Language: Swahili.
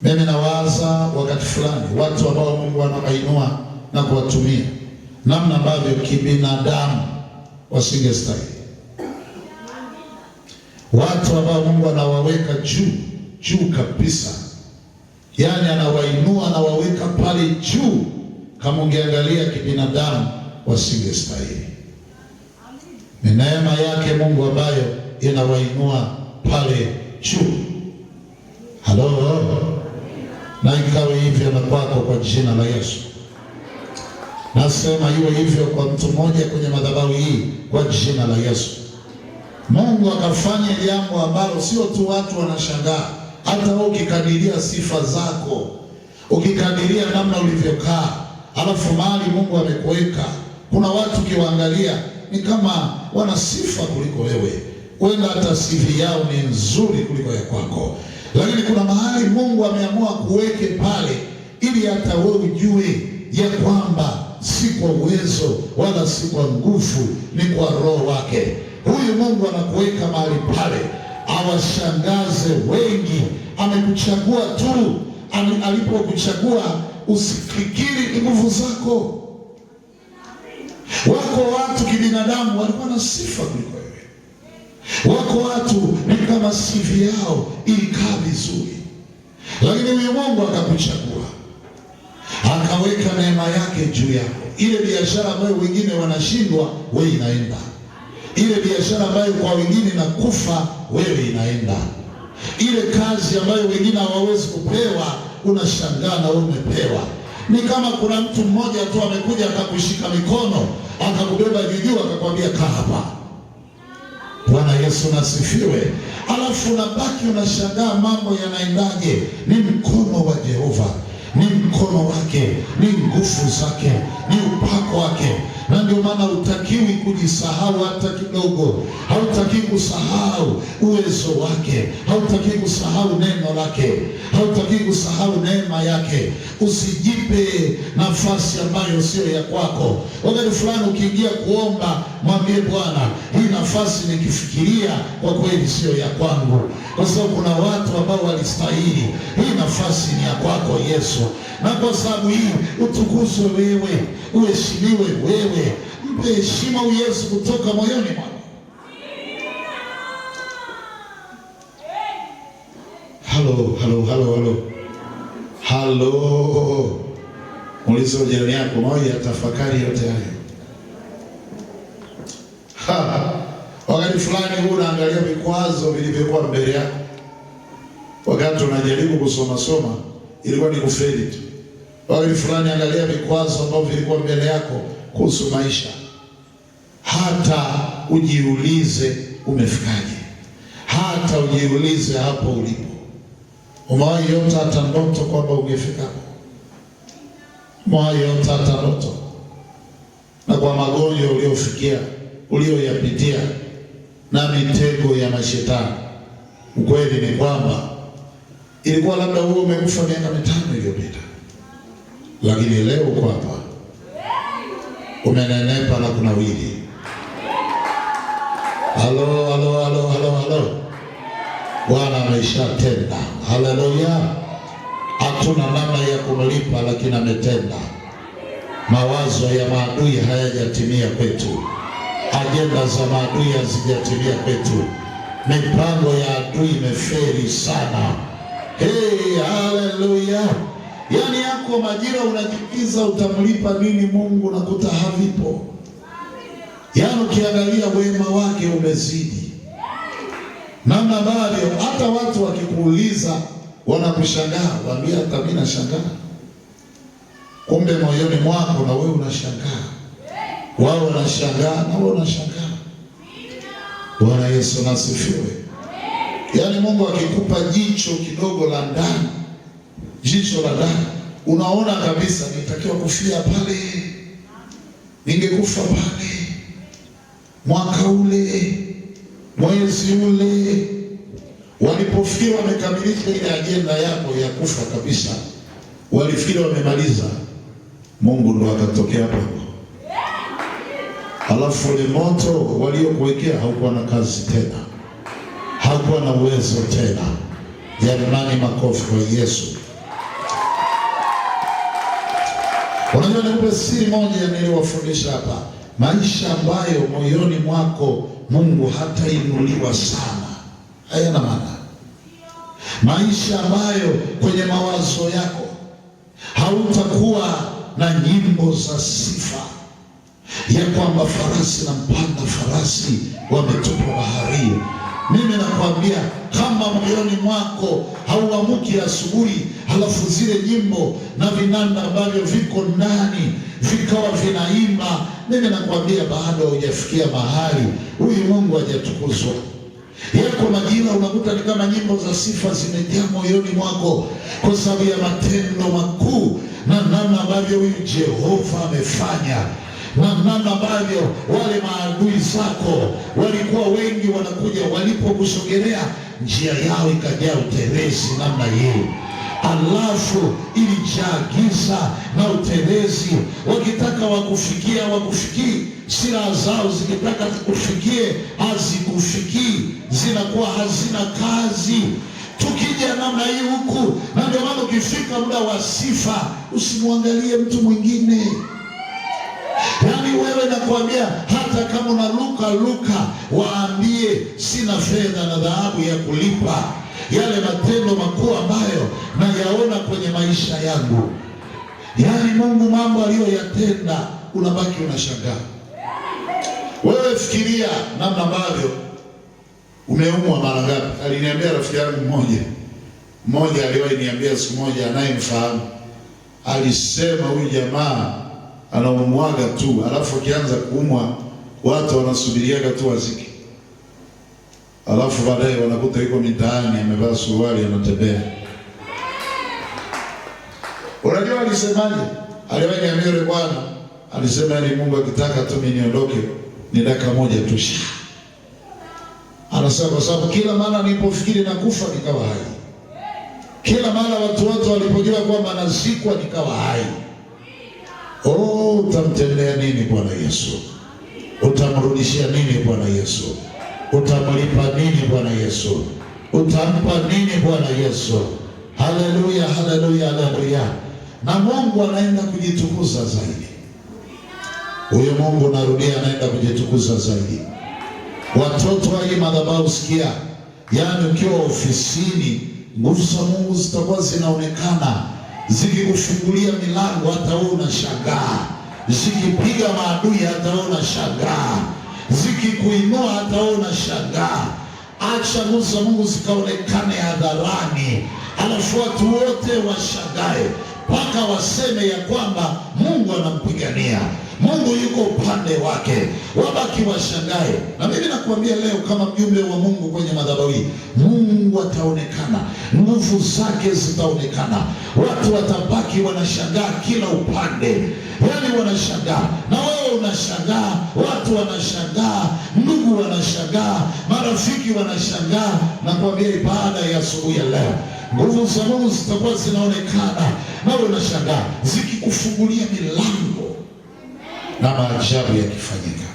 Mimi nawaza wakati fulani watu ambao Mungu anawainua na kuwatumia namna ambavyo kibinadamu wasingestahili. Watu ambao Mungu anawaweka juu kabisa. Yaani anawainua, anawaweka pale juu, kama ungeangalia kibinadamu wasingestahili. Ni neema yake Mungu ambayo inawainua pale juu. Halo. Na ikawe hivyo na kwako kwa jina la Yesu. Nasema iwe hivyo kwa mtu mmoja kwenye madhabahu hii kwa jina la Yesu. Mungu akafanya jambo ambalo sio tu watu wanashangaa, hata wewe ukikadiria sifa zako, ukikadiria namna ulivyokaa, alafu mahali Mungu amekuweka, kuna watu kiwaangalia ni kama wana sifa kuliko wewe. Wenda hata CV yao ni nzuri kuliko ya kwako. Lakini kuna mahali Mungu ameamua kuweke pale ili hata wewe ujue ya kwamba si kwa uwezo wala si kwa nguvu, ni kwa Roho wake. Huyu Mungu anakuweka mahali pale awashangaze wengi. Amekuchagua tu, alipokuchagua usifikiri nguvu zako. Wako watu kibinadamu walikuwa na sifa kuliko wewe. Wako watu ni kama CV yao ilikaa vizuri, lakini huyu Mungu akakuchagua, akaweka neema yake juu yako. Ile biashara ambayo wengine wanashindwa, wewe inaenda. Ile biashara ambayo kwa wengine inakufa, wewe inaenda. Ile kazi ambayo wengine hawawezi kupewa, unashangaa na wewe umepewa. Ni kama kuna mtu mmoja tu amekuja akakushika mikono, akakubeba juu, akakwambia kaa hapa. Bwana Yesu nasifiwe. Alafu unabaki unashangaa mambo yanaendaje. Ni mkono wa Jehova, ni mkono wake, ni nguvu zake, ni upako wake. Na ndio maana hutakiwi kujisahau hata kidogo. Hautakiwi kusahau uwezo wake, hautakiwi kusahau neno lake, hautakiwi kusahau neema yake. Usijipe nafasi ambayo sio ya kwako. Wakati fulani ukiingia kuomba, mwambie Bwana, hii nafasi nikifikiria kwa kweli sio ya kwangu, kwa sababu kuna watu ambao walistahili. Hii nafasi ni ya kwako Yesu, na kwa sababu hii utukuzwe wewe, uheshimiwe wewe. Mpe heshima Yesu kutoka moyoni mwako. Halo. Muulize jirani yako moja, tafakari yote hayo. Wakati fulani unaangalia vikwazo vilivyokuwa mbele yako. Wakati unajaribu kusoma ilikuwa ni kufeli tu. Wakati fulani angalia vikwazo ambavyo vilikuwa mbele yako kuhusu maisha. Hata ujiulize umefikaje. Hata ujiulize hapo ulipo. Umewahi yote hata ndoto kwamba ungefika hapo? Umewahi yote hata ndoto? Na kwa magonjwa uliofikia, ulioyapitia, na mitego ya mashetani, ukweli ni kwamba ilikuwa labda wewe umekufa miaka 5 iliyopita, lakini leo uko hapa, umenenepa na kunawiri. Halo. Bwana ameshatenda. Haleluya. Hatuna namna ya kumlipa, lakini ametenda. Mawazo ya maadui hayajatimia kwetu. Ajenda za maadui hazijatimia kwetu. Mipango ya adui imefeli sana. Haleluya. Yaani yako majira unajikiza utamlipa nini Mungu, nakuta havipo. Yaani ukiangalia wema wake umezidi. Namna ambavyo hata watu wakikuuliza wanakushangaa, waambia hata mimi nashangaa. Kumbe moyoni mwako na wewe unashangaa. Wao wanashangaa na wewe unashangaa. Bwana Yesu nasifiwe. Yaani Mungu akikupa jicho kidogo la ndani, jicho la ndani, unaona kabisa nitakiwa kufia pale, ningekufa pale, mwaka ule, mwezi ule. Walipofikiri wamekamilisha ile ajenda yako ya kufa kabisa, walifikiri wamemaliza, Mungu ndo akatokea hapo. Alafu ile moto waliokuwekea haukuwa na kazi tena, hakuwa na uwezo tena. Jamani, makofi kwa Yesu. Unajua, nikupe siri moja niliwafundisha hapa. Maisha ambayo moyoni mwako Mungu hatainuliwa sana hayana maana. Maisha ambayo kwenye mawazo yako hautakuwa na nyimbo za sifa ya kwamba farasi na mpanda farasi wametupwa baharini. Mimi nakwambia, kama moyoni mwako hauamuki asubuhi halafu zile nyimbo na vinanda ambavyo viko ndani vikawa vinaimba, mimi nakwambia bado hujafikia mahali. Huyu Mungu hajatukuzwa. Yako majira unakuta ni kama nyimbo za sifa zimejaa moyoni mwako kwa sababu ya matendo makuu na namna ambavyo huyu Jehova amefanya, na namna ambavyo wale maadui zako walikuwa wengi wanakuja, walipokusogelea njia yao ikajaa utelezi namna hii, alafu ilijaa giza na utelezi. Wakitaka wakufikia wakufikii, silaha zao zikitaka zikufikie hazikufikii, zinakuwa hazina kazi. Tukija namna hii huku, na ndio maana ukifika muda wa sifa usimwangalie mtu mwingine. Yaani wewe nakwambia, hata kama unaluka waambie sina fedha na dhahabu ya kulipa yale matendo makuu ambayo nayaona kwenye maisha yangu. Yaani Mungu mambo aliyoyatenda unabaki unashangaa. Wewe fikiria namna ambavyo umeumwa mara ngapi. Aliniambia rafiki yangu mmoja aliwahi niambia siku moja, anayemfahamu alisema huyu jamaa anaumwaga tu, alafu akianza kuumwa watu wanasubiriaga tu waziki, alafu baadaye wanakuta yuko mitaani amevaa suruali anatembea. Unajua alisemaje? Aliwahi niambia yule bwana, alisema ni Mungu akitaka tu mimi niondoke ni dakika moja tu. Anasema kwa sababu kila mara nilipofikiri na kufa nikawa hai, kila mara watu wote walipojua kwamba nazikwa nikawa hai. Utamtendea nini Bwana Yesu? Utamrudishia nini Bwana Yesu? Utamlipa nini Bwana Yesu? Utampa nini Bwana Yesu? Haleluya, haleluya, haleluya. Na Mungu anaenda kujitukuza zaidi. Huyo Mungu, narudia, anaenda kujitukuza zaidi. Watoto wa hii madhabahu, sikia, yaani ukiwa ofisini, nguvu za Mungu zitakuwa zinaonekana zikikufungulia milango, hata wewe unashangaa. Zikipiga maadui, hata wewe unashangaa. Zikikuinua, hata wewe unashangaa. Acha nguvu za Mungu zikaonekane hadharani, alafu watu wote washangae, mpaka waseme ya kwamba Mungu anampigania, Mungu yuko upande wake, wabaki washangae. Na mimi nakuambia leo kama mjumbe wa Mungu kwenye madhabahu hii, Mungu ataonekana, nguvu zake zitaonekana, watu watabaki wanashangaa kila upande. Yaani wanashangaa, na wewe unashangaa, watu wanashangaa, ndugu wanashangaa, marafiki wanashangaa. Nakwambia ibada ya asubuhi ya leo, nguvu za Mungu zitakuwa zinaonekana, na wewe unashangaa, zikikufungulia milango na maajabu yakifanyika.